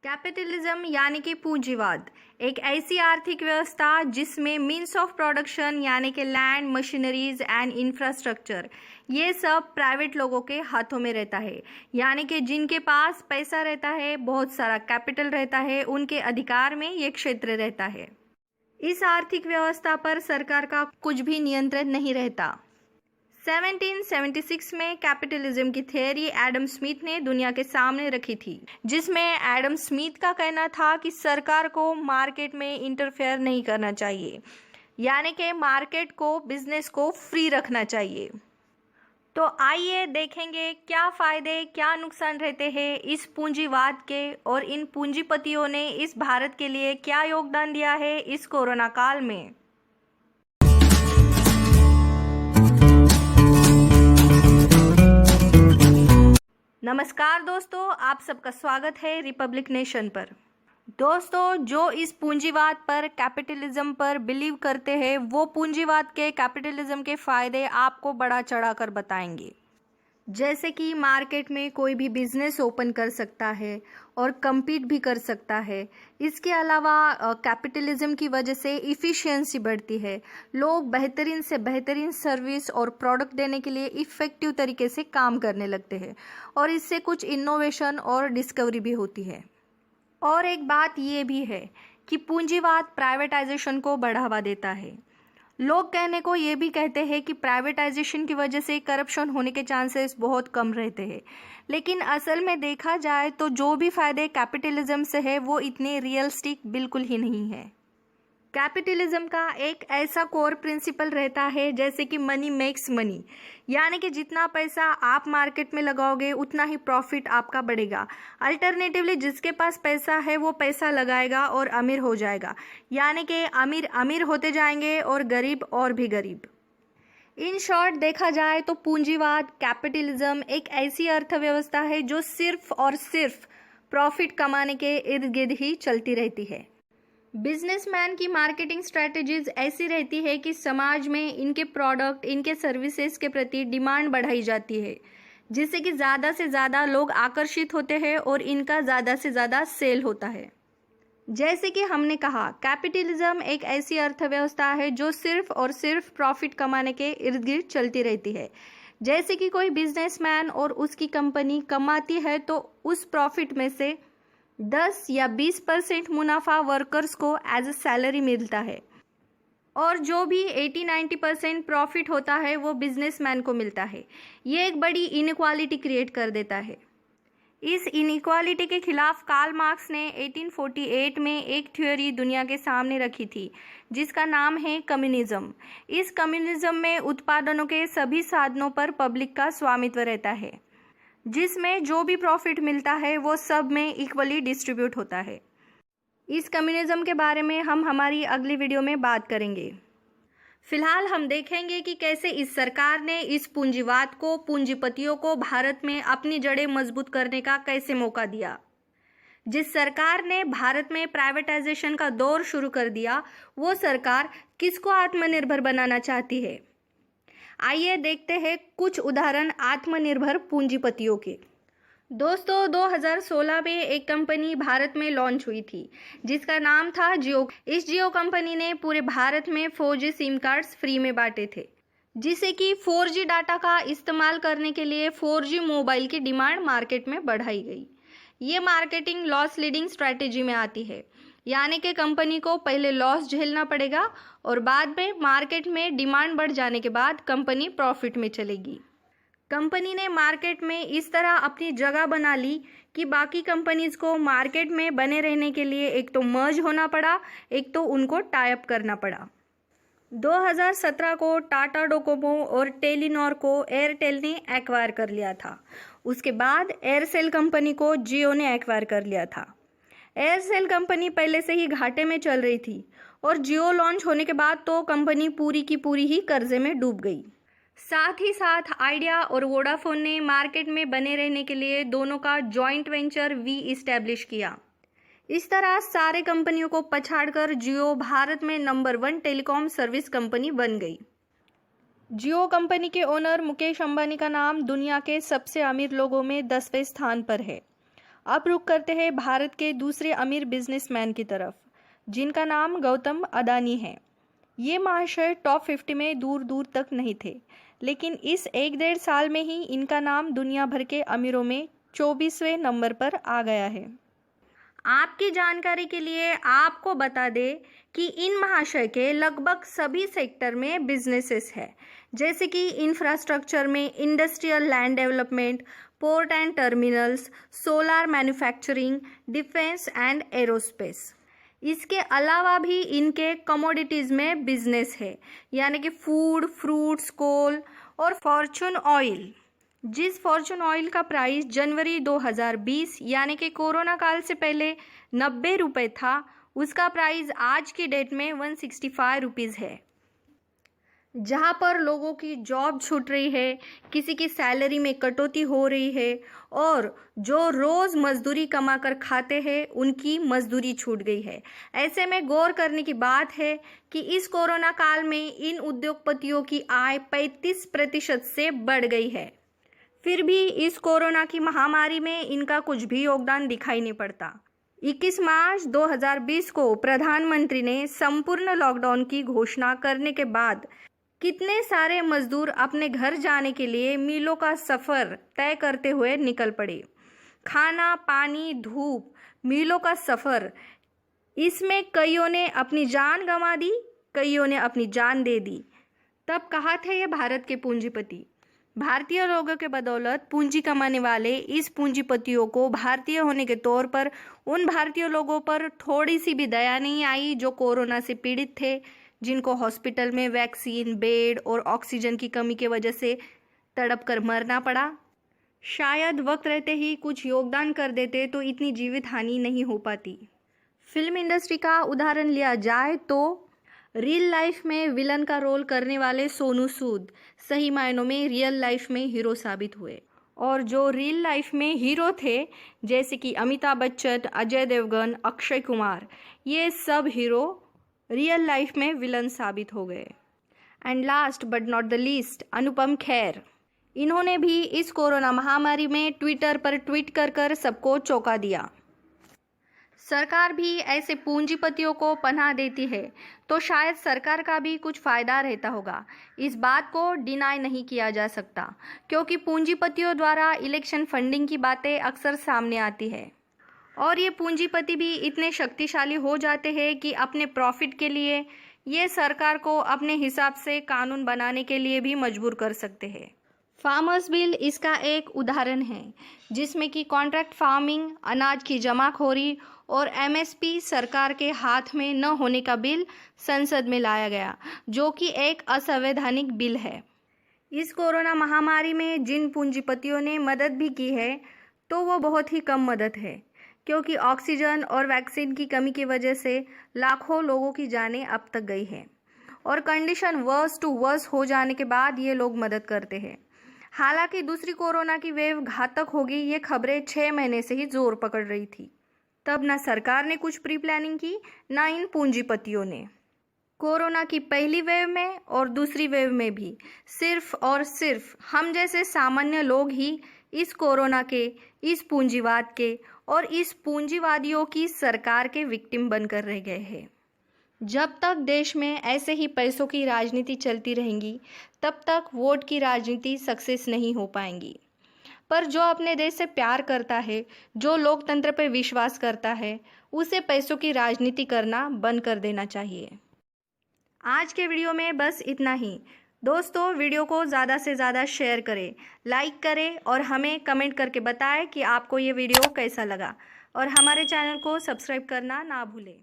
Capitalism यानी कि पूंजीवाद एक ऐसी आर्थिक व्यवस्था जिसमें मीन्स ऑफ प्रोडक्शन यानी कि लैंड, मशीनरीज एंड इंफ्रास्ट्रक्चर ये सब प्राइवेट लोगों के हाथों में रहता है। यानी कि जिनके पास पैसा रहता है, बहुत सारा कैपिटल रहता है, उनके अधिकार में ये क्षेत्र रहता है। इस आर्थिक व्यवस्था पर सरकार का कुछ भी नियंत्रण नहीं रहता। 1776 में कैपिटलिज्म की थ्योरी एडम स्मिथ ने दुनिया के सामने रखी थी, जिसमें एडम स्मिथ का कहना था कि सरकार को मार्केट में इंटरफेयर नहीं करना चाहिए, यानी कि मार्केट को, बिजनेस को फ्री रखना चाहिए। तो आइए देखेंगे क्या फायदे क्या नुकसान रहते हैं इस पूंजीवाद के, और इन पूंजीपतियों ने इस भारत के लिए क्या योगदान दिया है इस कोरोना काल में। नमस्कार दोस्तों, आप सबका स्वागत है रिपब्लिक नेशन पर। दोस्तों, जो इस पूंजीवाद पर, कैपिटलिज्म पर बिलीव करते हैं, वो पूंजीवाद के, कैपिटलिज्म के फायदे आपको बढ़ा चढ़ाकर बताएंगे। जैसे कि मार्केट में कोई भी बिजनेस ओपन कर सकता है और compete भी कर सकता है। इसके अलावा कैपिटलिज्म की वजह से इफ़िशियंसी बढ़ती है, लोग बेहतरीन से बेहतरीन सर्विस और प्रोडक्ट देने के लिए इफ़ेक्टिव तरीके से काम करने लगते हैं, और इससे कुछ इनोवेशन और डिस्कवरी भी होती है। और एक बात ये भी है कि पूंजीवाद प्राइवेटाइजेशन को बढ़ावा देता है। लोग कहने को ये भी कहते हैं कि प्राइवेटाइजेशन की वजह से करप्शन होने के चांसेस बहुत कम रहते हैं, लेकिन असल में देखा जाए तो जो भी फायदे कैपिटलिज्म से है वो इतने रियलिस्टिक बिल्कुल ही नहीं है। कैपिटलिज्म का एक ऐसा कोर प्रिंसिपल रहता है जैसे कि मनी मेक्स मनी, यानी कि जितना पैसा आप मार्केट में लगाओगे उतना ही प्रॉफिट आपका बढ़ेगा। अल्टरनेटिवली जिसके पास पैसा है वो पैसा लगाएगा और अमीर हो जाएगा, यानी कि अमीर अमीर होते जाएंगे और गरीब और भी गरीब। इन शॉर्ट देखा जाए तो पूंजीवाद, कैपिटलिज्म एक ऐसी अर्थव्यवस्था है जो सिर्फ और सिर्फ प्रॉफिट कमाने के इर्द गिर्द ही चलती रहती है। बिजनेसमैन की मार्केटिंग स्ट्रेटजीज ऐसी रहती है कि समाज में इनके प्रोडक्ट, इनके सर्विसेज के प्रति डिमांड बढ़ाई जाती है, जिससे कि ज़्यादा से ज़्यादा लोग आकर्षित होते हैं और इनका ज़्यादा से ज़्यादा सेल होता है। जैसे कि हमने कहा, कैपिटलिज्म एक ऐसी अर्थव्यवस्था है जो सिर्फ और सिर्फ प्रॉफिट कमाने के इर्द गिर्द चलती रहती है। जैसे कि कोई बिजनेसमैन और उसकी कंपनी कमाती है तो उस प्रॉफिट में से 10 या 20% मुनाफा वर्कर्स को एज अ सैलरी मिलता है, और जो भी 80-90% प्रॉफिट होता है वो बिजनेसमैन को मिलता है। ये एक बड़ी इनइक्वालिटी क्रिएट कर देता है। इस इनइक्वालिटी के खिलाफ कार्ल मार्क्स ने 1848 में एक थ्योरी दुनिया के सामने रखी थी जिसका नाम है कम्युनिज्म। इस कम्युनिज्म में उत्पादनों के सभी साधनों पर पब्लिक का स्वामित्व रहता है, जिसमें जो भी प्रॉफिट मिलता है वो सब में इक्वली डिस्ट्रीब्यूट होता है। इस कम्युनिज्म के बारे में हम हमारी अगली वीडियो में बात करेंगे। फिलहाल हम देखेंगे कि कैसे इस सरकार ने इस पूंजीवाद को, पूंजीपतियों को भारत में अपनी जड़ें मजबूत करने का कैसे मौका दिया। जिस सरकार ने भारत में प्राइवेटाइजेशन का दौर शुरू कर दिया, वो सरकार किसको आत्मनिर्भर बनाना चाहती है। आइए देखते हैं कुछ उदाहरण आत्मनिर्भर पूंजीपतियों के। दोस्तों, 2016 में एक कंपनी भारत में लॉन्च हुई थी जिसका नाम था जियो। इस जियो कंपनी ने पूरे भारत में 4G सिम कार्ड्स फ्री में बांटे थे, जिससे कि 4G डाटा का इस्तेमाल करने के लिए 4G मोबाइल की डिमांड मार्केट में बढ़ाई गई। ये मार्केटिंग लॉस लीडिंग स्ट्रैटेजी में आती है, यानी कि कंपनी को पहले लॉस झेलना पड़ेगा और बाद में मार्केट में डिमांड बढ़ जाने के बाद कंपनी प्रॉफिट में चलेगी। कंपनी ने मार्केट में इस तरह अपनी जगह बना ली कि बाकी कंपनीज को मार्केट में बने रहने के लिए एक तो मर्ज होना पड़ा, एक तो उनको टाई अप करना पड़ा। 2017 को टाटा डोकोमो और टेलीनॉर को एयरटेल ने एक्वायर कर लिया था। उसके बाद एयरसेल कंपनी को जियो ने एक्वायर कर लिया था। एयरसेल कंपनी पहले से ही घाटे में चल रही थी और जियो लॉन्च होने के बाद तो कंपनी पूरी की पूरी ही कर्जे में डूब गई। साथ ही साथ आइडिया और वोडाफोन ने मार्केट में बने रहने के लिए दोनों का जॉइंट वेंचर वी इस्टेब्लिश किया। इस तरह सारे कंपनियों को पछाड़कर जियो भारत में नंबर 1 टेलीकॉम सर्विस कंपनी बन गई। जियो कंपनी के ओनर मुकेश अंबानी का नाम दुनिया के सबसे अमीर लोगों में 10वें स्थान पर है। अब रुख करते हैं भारत के दूसरे अमीर बिजनेसमैन की तरफ, जिनका नाम गौतम अदानी है। ये महाशय टॉप 50 में दूर दूर तक नहीं थे, लेकिन इस 1-1.5 साल में ही इनका नाम दुनिया भर के अमीरों में 24वें नंबर पर आ गया है। आपकी जानकारी के लिए आपको बता दें कि इन महाशय के लगभग सभी सेक्टर में बिजनेसेस है, जैसे कि इंफ्रास्ट्रक्चर में industrial land development, port and terminals, solar manufacturing, defence and aerospace. इसके अलावा भी इनके कमोडिटीज़ में बिजनेस है, यानी कि फूड, फ्रूट्स, कोल और फॉर्चून ऑयल। जिस फॉर्चून ऑयल का प्राइस जनवरी 2020 यानी कि कोरोना काल से पहले 90 रुपये था, उसका प्राइस आज की डेट में 165 रुपीज़ है। जहाँ पर लोगों की जॉब छूट रही है, किसी की सैलरी में कटौती हो रही है और जो रोज़ मजदूरी कमा कर खाते हैं उनकी मजदूरी छूट गई है। ऐसे में गौर करने की बात है कि इस कोरोना काल में इन उद्योगपतियों की आय 35% से बढ़ गई है। फिर भी इस कोरोना की महामारी में इनका कुछ भी योगदान दिखाई नहीं पड़ता। 21 मार्च 2020 को प्रधानमंत्री ने संपूर्ण लॉकडाउन की घोषणा करने के बाद कितने सारे मजदूर अपने घर जाने के लिए मीलों का सफ़र तय करते हुए निकल पड़े। खाना, पानी, धूप, मीलों का सफ़र, इसमें कईयों ने अपनी जान गंवा दी, कईयों ने अपनी जान दे दी। तब कहाँ थे ये भारत के पूंजीपति? भारतीय लोगों के बदौलत पूंजी कमाने वाले इस पूंजीपतियों को भारतीय होने के तौर पर उन भारतीय लोगों पर थोड़ी सी भी दया नहीं आई जो कोरोना से पीड़ित थे, जिनको हॉस्पिटल में वैक्सीन, बेड और ऑक्सीजन की कमी की वजह से तड़प कर मरना पड़ा। शायद वक्त रहते ही कुछ योगदान कर देते तो इतनी जीवित हानि नहीं हो पाती। फिल्म इंडस्ट्री का उदाहरण लिया जाए तो रियल लाइफ में विलन का रोल करने वाले सोनू सूद सही मायनों में रियल लाइफ में हीरो साबित हुए, और जो रियल लाइफ में हीरो थे जैसे कि अमिताभ बच्चन, अजय देवगन, अक्षय कुमार, ये सब हीरो रियल लाइफ में विलन साबित हो गए। And last but not the least, Anupam Kher, इन्होंने भी इस कोरोना महामारी में ट्विटर पर ट्वीट कर कर सबको चौंका दिया। सरकार भी ऐसे पूंजीपतियों को पनाह देती है तो शायद सरकार का भी कुछ फ़ायदा रहता होगा। इस बात को डिनाई नहीं किया जा सकता, क्योंकि पूंजीपतियों द्वारा इलेक्शन फंडिंग की बातें अक्सर सामने आती है और ये पूंजीपति भी इतने शक्तिशाली हो जाते हैं कि अपने प्रॉफिट के लिए ये सरकार को अपने हिसाब से कानून बनाने के लिए भी मजबूर कर सकते हैं। फार्मर्स बिल इसका एक उदाहरण है, जिसमें कि कॉन्ट्रैक्ट फार्मिंग, अनाज की जमाखोरी और एमएसपी सरकार के हाथ में न होने का बिल संसद में लाया गया, जो कि एक असंवैधानिक बिल है। इस कोरोना महामारी में जिन पूंजीपतियों ने मदद भी की है तो वो बहुत ही कम मदद है, क्योंकि ऑक्सीजन और वैक्सीन की कमी की वजह से लाखों लोगों की जानें अब तक गई है और कंडीशन वर्स टू वर्स हो जाने के बाद ये लोग मदद करते हैं। हालांकि दूसरी कोरोना की वेव घातक होगी, ये खबरें 6 महीने से ही जोर पकड़ रही थी। तब ना सरकार ने कुछ प्री प्लानिंग की, ना इन पूंजीपतियों ने। कोरोना की पहली वेव में और दूसरी वेव में भी सिर्फ और सिर्फ हम जैसे सामान्य लोग ही इस कोरोना के, इस पूंजीवाद के और इस पूंजीवादियों की सरकार के विक्टिम बनकर रह गए हैं। जब तक देश में ऐसे ही पैसों की राजनीति चलती रहेंगी, तब तक वोट की राजनीति सक्सेस नहीं हो पाएंगी। पर जो अपने देश से प्यार करता है, जो लोकतंत्र पर विश्वास करता है, उसे पैसों की राजनीति करना बंद कर देना चाहिए। आज के वीडियो में बस इतना ही। दोस्तों, वीडियो को ज़्यादा से ज़्यादा शेयर करें, लाइक करें और हमें कमेंट करके बताएं कि आपको ये वीडियो कैसा लगा, और हमारे चैनल को सब्सक्राइब करना ना भूलें।